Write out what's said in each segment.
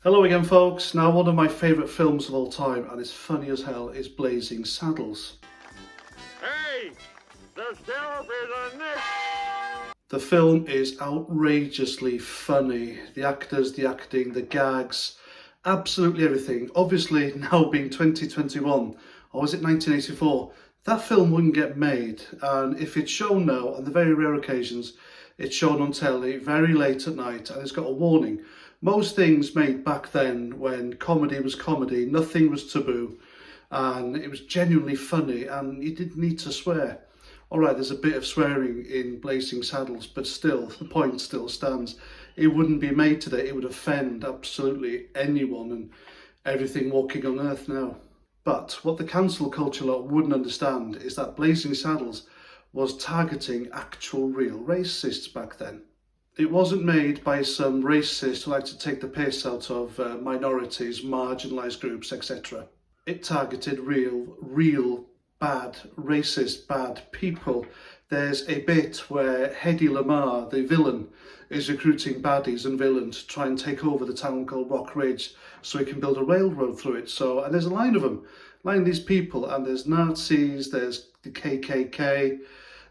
Hello again, folks. Now, one of my favourite films of all time, and it's funny as hell, is Blazing Saddles. Hey, the sheriff is a nick. The film is outrageously funny. The actors, the acting, the gags, absolutely everything. Obviously, now being 2021, or was it 1984, that film wouldn't get made. And if it's shown now, on the very rare occasions, it's shown on telly very late at night, and it's got a warning. Most things made back then, when comedy was comedy, nothing was taboo, and it was genuinely funny, and you didn't need to swear. All right, there's a bit of swearing in Blazing Saddles, but still, the point still stands. It wouldn't be made today. It would offend absolutely anyone and everything walking on earth now. But what the cancel culture lot wouldn't understand is that Blazing Saddles was targeting actual real racists back then. It wasn't made by some racist who like to take the piss out of minorities, marginalised groups, etc. It targeted real bad, racist, bad people. There's a bit where Hedy Lamarr, the villain, is recruiting baddies and villains to try and take over the town called Rock Ridge so he can build a railroad through it. And there's a line of them, these people, and there's Nazis, there's the KKK,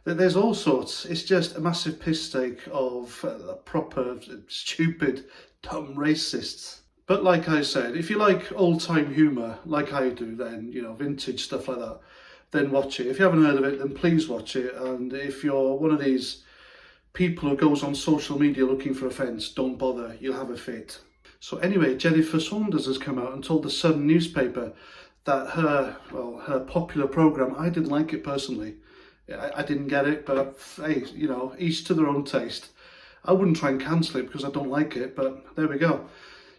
there's all sorts. It's just a massive piss take of proper, stupid, dumb racists. But like I said, if you like old-time humour, like I do, then, vintage stuff like that, then watch it. If you haven't heard of it, then please watch it. And if you're one of these people who goes on social media looking for offence, don't bother, you'll have a fit. So anyway, Jennifer Saunders has come out and told the Sun newspaper that her popular programme, I didn't like it personally. I didn't get it, but hey, each to their own taste. I wouldn't try and cancel it because I don't like it, but there we go.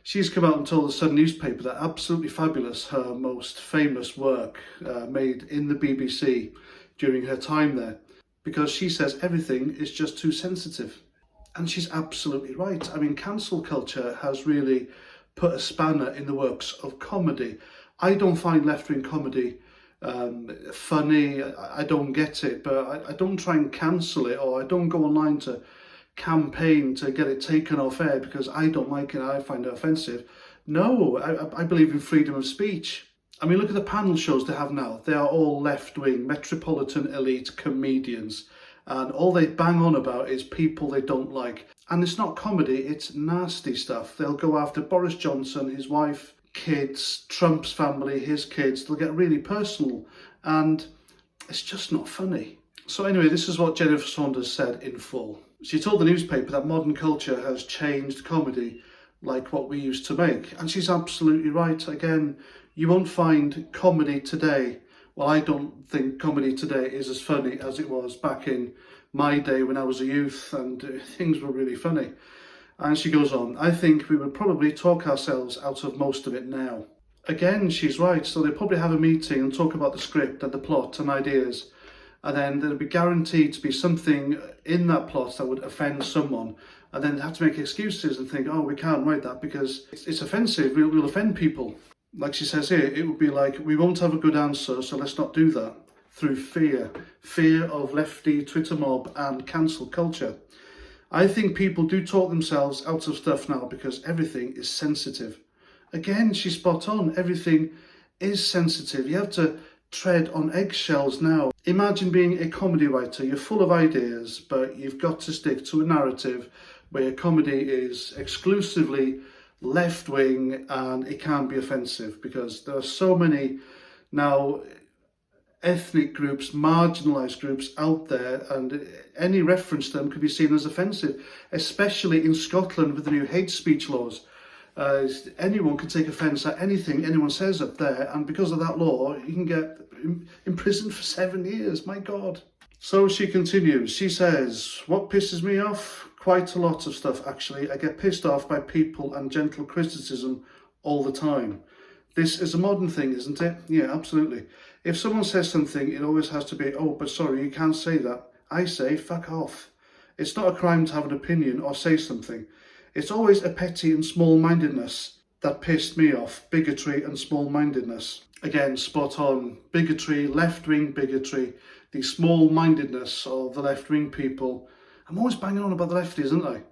She's come out and told the Sun newspaper that absolutely fabulous, her most famous work made in the BBC during her time there, because she says everything is just too sensitive. And she's absolutely right. I mean, cancel culture has really put a spanner in the works of comedy. I don't find left-wing comedy funny. I don't get it, but I don't try and cancel it, or I don't go online to campaign to get it taken off air because I don't like it, I find it offensive. No, I believe in freedom of speech. I mean, look at the panel shows they have now. They are all left-wing, metropolitan elite comedians, and all they bang on about is people they don't like. And it's not comedy, it's nasty stuff. They'll go after Boris Johnson, his wife, kids, Trump's family, his kids. They'll get really personal, and it's just not funny. So anyway, this is what Jennifer Saunders said in full. She told the newspaper that modern culture has changed comedy like what we used to make. And she's absolutely right. Again, you won't find comedy today. Well, I don't think comedy today is as funny as it was back in my day when I was a youth and things were really funny. And she goes on, I think we would probably talk ourselves out of most of it now. Again, she's right. So they probably have a meeting and talk about the script and the plot and ideas. And then there'll be guaranteed to be something in that plot that would offend someone. And then they have to make excuses and think, oh, we can't write that because it's offensive, we'll offend people. Like she says here, it would be like, we won't have a good answer, so let's not do that. Through fear of lefty Twitter mob and cancel culture. I think people do talk themselves out of stuff now because everything is sensitive. Again, she's spot on, everything is sensitive. You have to tread on eggshells now. Imagine being a comedy writer. You're full of ideas, but you've got to stick to a narrative where comedy is exclusively left-wing and it can't be offensive, because there are so many now ethnic groups, marginalised groups out there, and any reference to them could be seen as offensive, especially in Scotland with the new hate speech laws. Anyone can take offence at anything anyone says up there, and because of that law, you can get imprisoned for 7 years. My God. So she continues. She says, what pisses me off? Quite a lot of stuff, actually. I get pissed off by people and gentle criticism all the time. This is a modern thing, isn't it? Yeah, absolutely. If someone says something, it always has to be, oh, but sorry, you can't say that. I say, fuck off. It's not a crime to have an opinion or say something. It's always a petty and small-mindedness that pissed me off. Bigotry and small-mindedness. Again, spot on. Bigotry, left-wing bigotry, the small-mindedness of the left-wing people. I'm always banging on about the lefties, aren't I?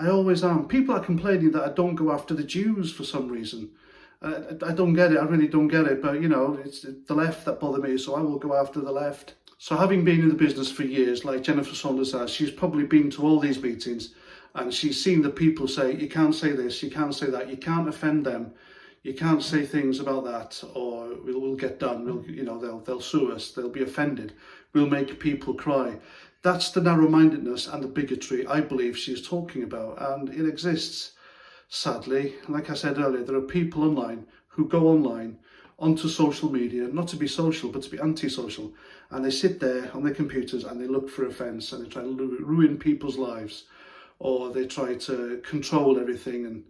I always am. People are complaining that I don't go after the Jews for some reason. I don't get it, I really don't get it, but you know, it's the left that bother me, so I will go after the left. So having been in the business for years, like Jennifer Saunders has, she's probably been to all these meetings and she's seen the people say, you can't say this, you can't say that, you can't offend them, you can't say things about that, or we'll get done, they'll sue us, they'll be offended, we'll make people cry. That's the narrow-mindedness and the bigotry I believe she's talking about, and it exists. Sadly, like I said earlier, there are people online who go online onto social media, not to be social, but to be antisocial, and they sit there on their computers and they look for offence and they try to ruin people's lives, or they try to control everything, and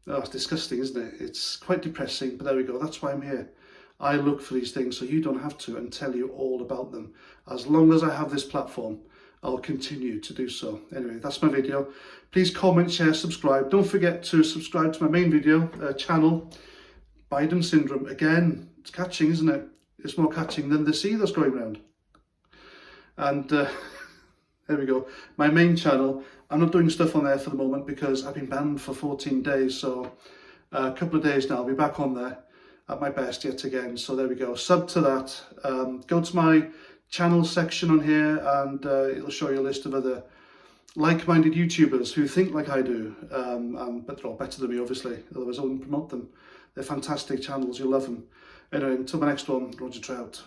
it's disgusting, isn't it? It's quite depressing, but there we go, that's why I'm here. I look for these things so you don't have to, and tell you all about them. As long as I have this platform, I'll continue to do so. Anyway, that's my video. Please comment, share, subscribe. Don't forget to subscribe to my main video channel, Biden Syndrome. Again, it's catching, isn't it? It's more catching than the sea that's going round. And there we go. My main channel, I'm not doing stuff on there for the moment because I've been banned for 14 days. So a couple of days now, I'll be back on there at my best yet again. So there we go. Sub to that. Go to my channel section on here and it'll show you a list of other like-minded YouTubers who think like I do, but they're all better than me obviously, otherwise I wouldn't promote them. They're fantastic channels, you'll love them. Anyway, until my next one, Roger Trout.